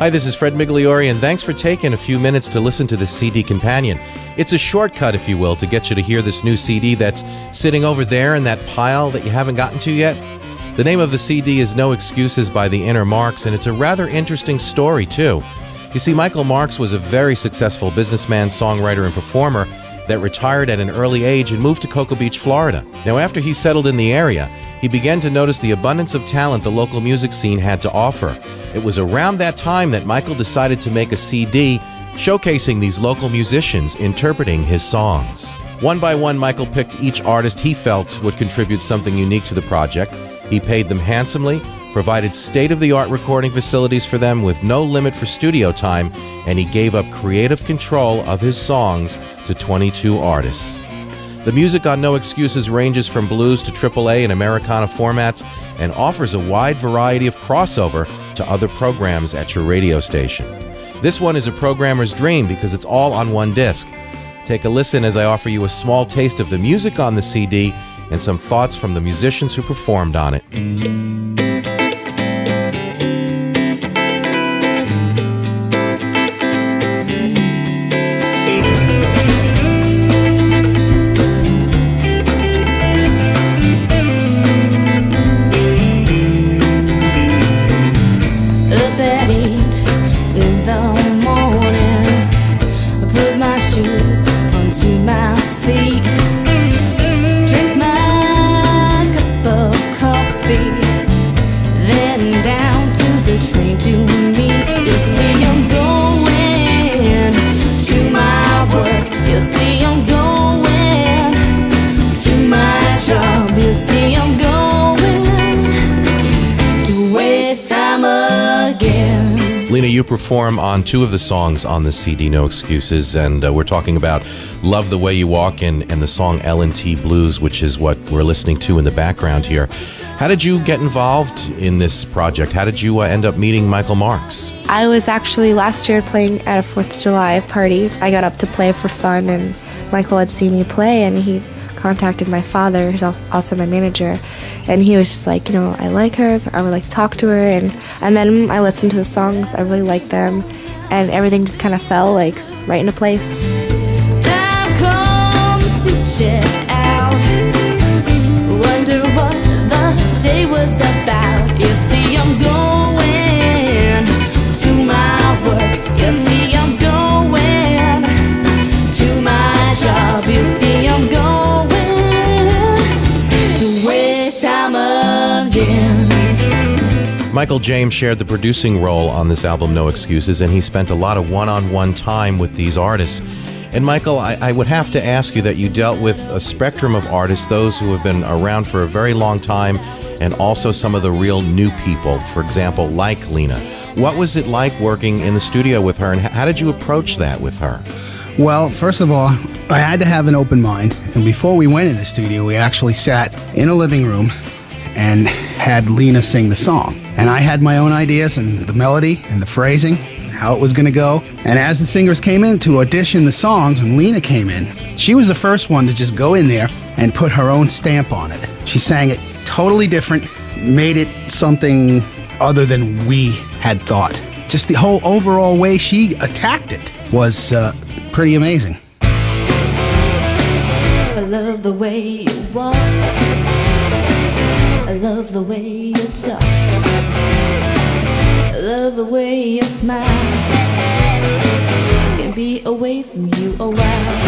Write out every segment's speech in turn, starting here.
Hi, this is Fred Migliori, and thanks for taking a few minutes to listen to this CD companion. It's a shortcut, if you will, to get you to hear this new CD that's sitting over there in that pile that you haven't gotten to yet. The name of the CD is No Excuses by the Inner Marks, and it's a rather interesting story, too. You see, Michael Marks was a very successful businessman, songwriter, and performer that retired at an early age and moved to Cocoa Beach, Florida. Now, after he settled in the area, he began to notice the abundance of talent the local music scene had to offer. It was around that time that Michael decided to make a CD showcasing these local musicians interpreting his songs. One by one, Michael picked each artist he felt would contribute something unique to the project. He paid them handsomely, provided state-of-the-art recording facilities for them with no limit for studio time, and he gave up creative control of his songs to 22 artists. The music on No Excuses ranges from blues to AAA and Americana formats and offers a wide variety of crossover to other programs at your radio station. This one is a programmer's dream because it's all on one disc. Take a listen as I offer you a small taste of the music on the CD and some thoughts from the musicians who performed on it. Lena, you perform on two of the songs on the CD, No Excuses, and we're talking about Love the Way You Walk and the song L&T Blues, which is what we're listening to in the background here. How did you get involved in this project? How did you end up meeting Michael Marks? I was actually last year playing at a 4th of July party. I got up to play for fun, and Michael had seen me play, and he contacted my father, who's also my manager, and he was just like, I like her, I would like to talk to her, and I met him, I listened to the songs, I really liked them, and everything just kind of fell like right into place. Time comes to check out, wonder what the day was about. You see, I'm going to my work, you see, I'm going to my job, you see, I'm going Michael James shared the producing role on this album, No Excuses, and he spent a lot of one-on-one time with these artists. And Michael, I would have to ask you that you dealt with a spectrum of artists, those who have been around for a very long time, and also some of the real new people, for example, like Lena. What was it like working in the studio with her, and how did you approach that with her? Well, first of all, I had to have an open mind, and before we went in the studio, we actually sat in a living room and had Lena sing the song. And I had my own ideas and the melody and the phrasing, how it was going to go. And as the singers came in to audition the songs, and Lena came in, she was the first one to just go in there and put her own stamp on it. She sang it totally different, made it something other than we had thought. Just the whole overall way she attacked it was pretty amazing. I love the way you walk, I love the way you talk, I love the way you smile, can't be away from you a while.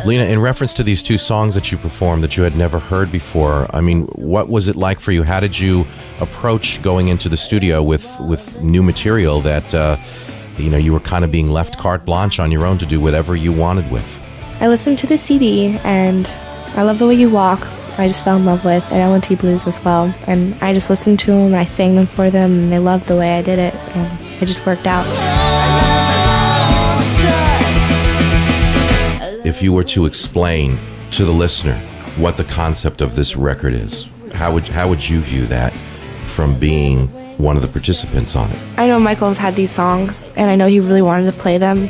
Lena, in reference to these two songs that you performed that you had never heard before, I mean, what was it like for you? How did you approach going into the studio with new material that you were kind of being left carte blanche on your own to do whatever you wanted with? I listened to the CD, and I Love the Way You Walk, I just fell in love with, and L&T Blues as well. And I just listened to them, and I sang them for them, and they loved the way I did it, and it just worked out. If you were to explain to the listener what the concept of this record is, how would you view that from being one of the participants on it? I know Michael's had these songs, and I know he really wanted to play them,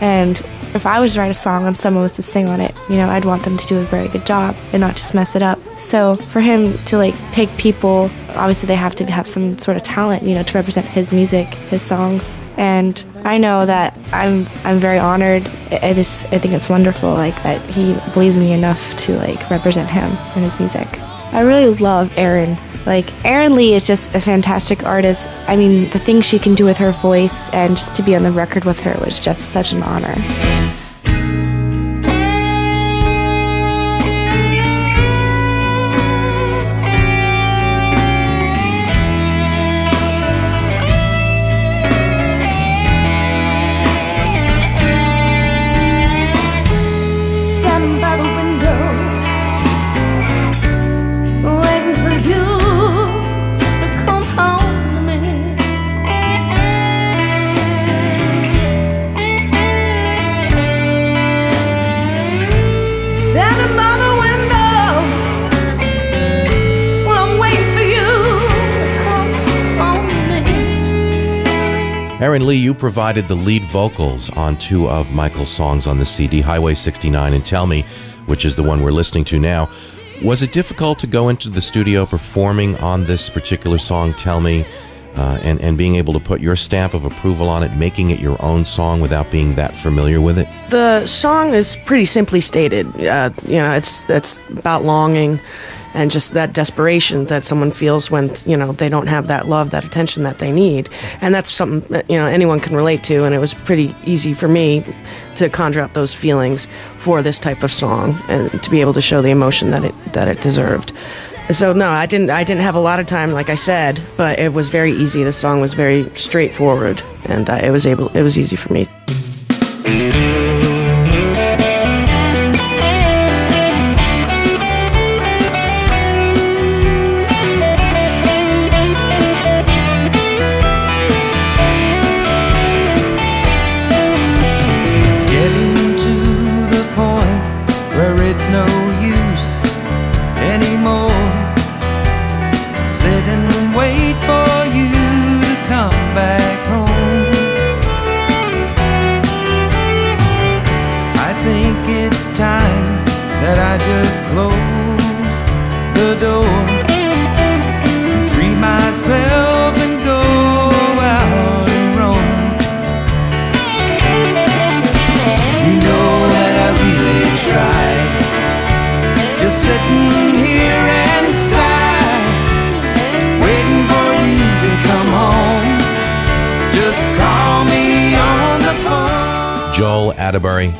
and if I was to write a song and someone was to sing on it, I'd want them to do a very good job and not just mess it up. So for him to like pick people, obviously they have to have some sort of talent, you know, to represent his music, his songs. And I know that I'm very honored. I think it's wonderful, like, that he believes in me enough to like represent him and his music. I really love Erin. Like, Erin Lee is just a fantastic artist. I mean, the things she can do with her voice, and just to be on the record with her was just such an honor. Erin Lee, you provided the lead vocals on two of Michael's songs on the CD, Highway 69 and Tell Me, which is the one we're listening to now. Was it difficult to go into the studio performing on this particular song, Tell Me, and being able to put your stamp of approval on it, making it your own song without being that familiar with it? The song is pretty simply stated. It's about longing and just that desperation that someone feels when, they don't have that love, that attention that they need. And that's something that, anyone can relate to, and it was pretty easy for me to conjure up those feelings for this type of song and to be able to show the emotion that it deserved. So no, I didn't have a lot of time, like I said, but it was very easy. The song was very straightforward, and it was easy for me.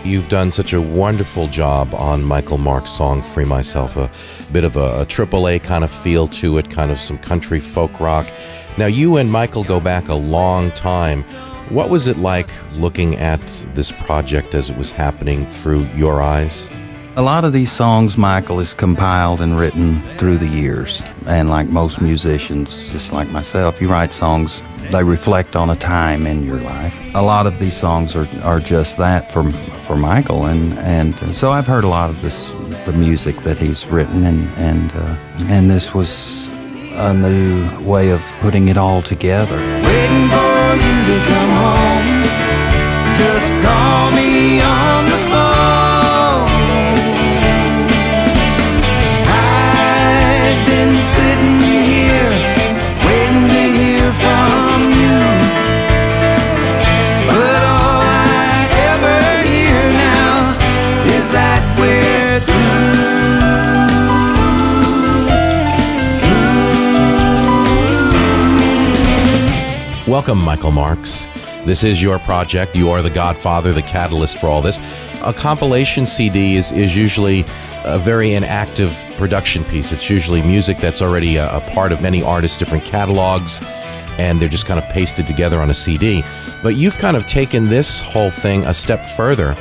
You've done such a wonderful job on Michael Mark's song Free Myself, a bit of a AAA kind of feel to it, kind of some country folk rock. Now, you and Michael go back a long time. What was it like looking at this project as it was happening through your eyes? A lot of these songs Michael has compiled and written through the years. And like most musicians, just like myself, you write songs, they reflect on a time in your life. A lot of these songs are just that for Michael, and so I've heard a lot of the music that he's written, and this was a new way of putting it all together. Waiting for you to come home, just call me on the phone. I've been sitting here waiting to hear from you, but all I ever hear now is that we're through. Welcome, Michael Marks. This is your project. You are the godfather, the catalyst for all this. A compilation CD is usually a very inactive production piece. It's usually music that's already a part of many artists' different catalogs, and they're just kind of pasted together on a CD. But you've kind of taken this whole thing a step further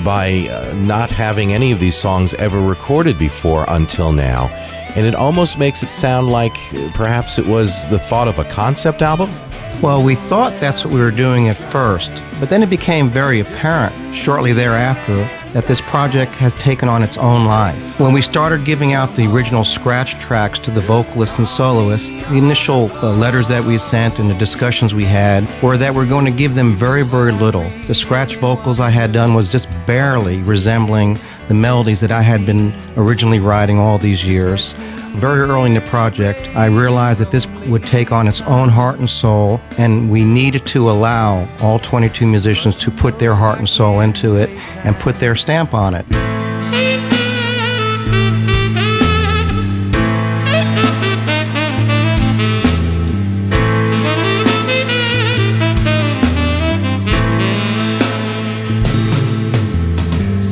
by not having any of these songs ever recorded before until now. And it almost makes it sound like perhaps it was the thought of a concept album? Well, we thought that's what we were doing at first, but then it became very apparent shortly thereafter that this project has taken on its own life. When we started giving out the original scratch tracks to the vocalists and soloists, the initial letters that we sent and the discussions we had were that we're going to give them very, very little. The scratch vocals I had done was just barely resembling the melodies that I had been originally writing all these years. Very early in the project, I realized that this would take on its own heart and soul, and we needed to allow all 22 musicians to put their heart and soul into it and put their stamp on it.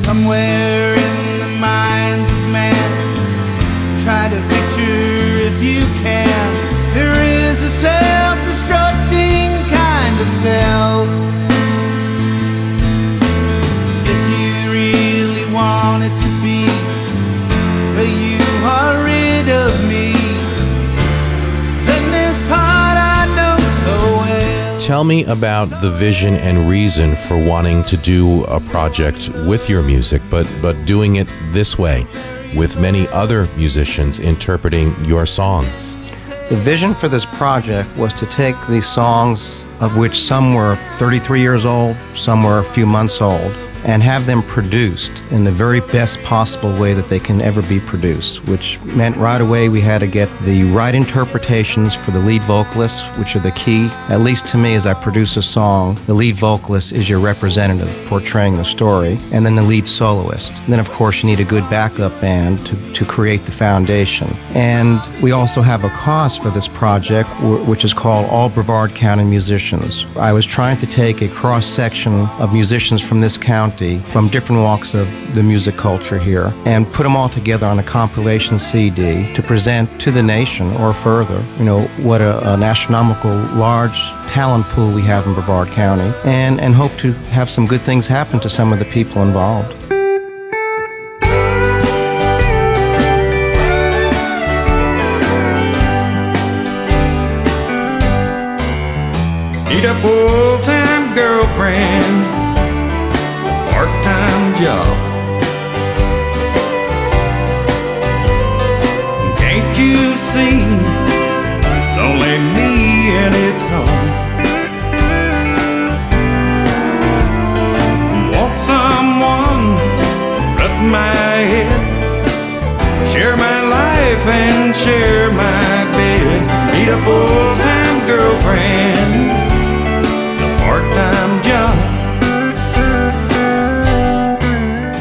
Somewhere in the minds of man, try to picture if you can. There is a self-destructing kind of self. If you really want it to be, but you are rid of me, then this part I know so well. Tell me about the vision and reason for wanting to do a project with your music, but doing it this way, with many other musicians interpreting your songs. The vision for this project was to take these songs, of which some were 33 years old, some were a few months old, and have them produced in the very best possible way that they can ever be produced, which meant right away we had to get the right interpretations for the lead vocalists, which are the key. At least to me, as I produce a song, the lead vocalist is your representative portraying the story, and then the lead soloist. And then, of course, you need a good backup band to create the foundation. And we also have a cause for this project, which is called All Brevard County Musicians. I was trying to take a cross-section of musicians from this county, from different walks of the music culture here, and put them all together on a compilation CD to present to the nation or further, what an astronomical large talent pool we have in Brevard County, and hope to have some good things happen to some of the people involved. Need a full-time girlfriend, part-time job. Can't you see, it's only me and it's home. Want someone, rub my head, share my life and share my bed. Need a full-time girlfriend, a part-time job.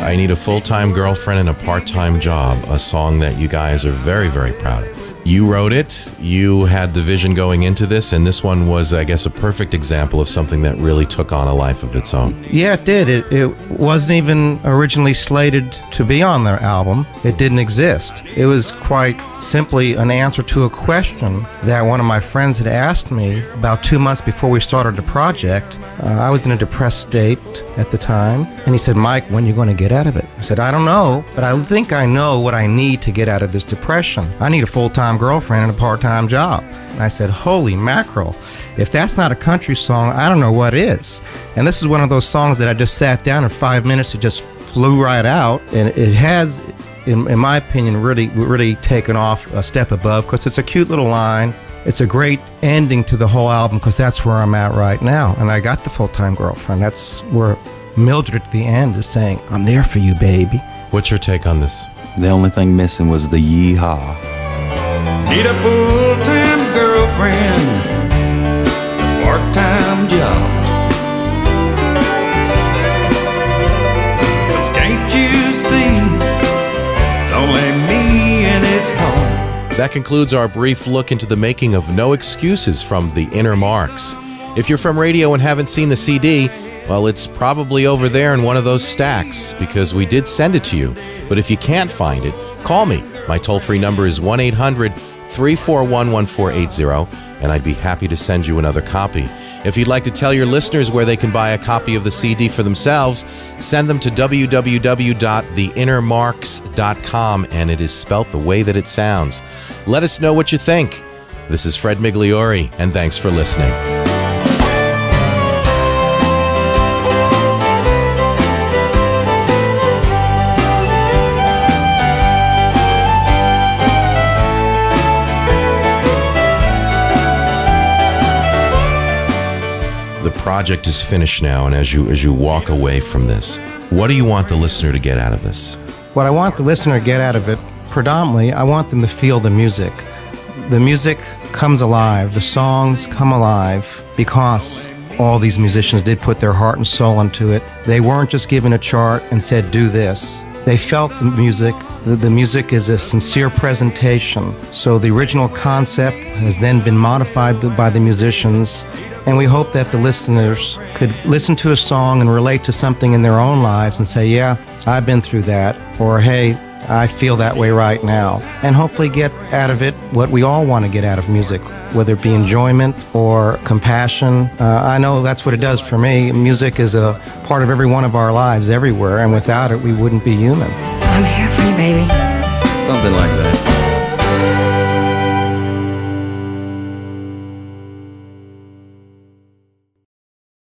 I Need a Full-Time Girlfriend and a Part-Time Job, a song that you guys are very, very proud of. You wrote it, you had the vision going into this, and this one was, I guess, a perfect example of something that really took on a life of its own. Yeah, it did. It wasn't even originally slated to be on their album. It didn't exist. It was quite simply an answer to a question that one of my friends had asked me about 2 months before we started the project. I was in a depressed state at the time, and he said, "Mike, when are you going to get out of it?" I said, "I don't know, but I think I know what I need to get out of this depression. I need a full-time girlfriend and a part-time job." And I said, "Holy mackerel, if that's not a country song, I don't know what is." And this is one of those songs that I just sat down in 5 minutes, it just flew right out, and it has, in my opinion, really taken off a step above, because it's a cute little line. It's a great ending to the whole album, because that's where I'm at right now. And I got the full-time girlfriend. That's where Mildred at the end is saying, "I'm there for you, baby." What's your take on this? The only thing missing was the yeehaw. Need a full-time girlfriend, a part-time job. 'Cause can't you see, it's only me and it's home. That concludes our brief look into the making of No Excuses from the Inner Marks. If you're from radio and haven't seen the CD, well, it's probably over there in one of those stacks, because we did send it to you. But if you can't find it, call me. My toll-free number is 1-800-341-1480, and I'd be happy to send you another copy. If you'd like to tell your listeners where they can buy a copy of the CD for themselves, send them to www.theinnermarks.com, and it is spelt the way that it sounds. Let us know what you think. This is Fred Migliori, and thanks for listening. project is finished now, and as you walk away from this, what do you want the listener to get out of this? What I want the listener to get out of it, predominantly, I want them to feel the music. The music comes alive, the songs come alive because all these musicians did put their heart and soul into it. They weren't just given a chart and said, do this. They felt the music. The music is a sincere presentation. So the original concept has then been modified by the musicians, and we hope that the listeners could listen to a song and relate to something in their own lives and say, yeah, I've been through that, or hey, I feel that way right now, and hopefully get out of it what we all want to get out of music, whether it be enjoyment or compassion. I know that's what it does for me. Music is a part of every one of our lives everywhere, and without it, we wouldn't be human. I'm here for you, baby. Something like that.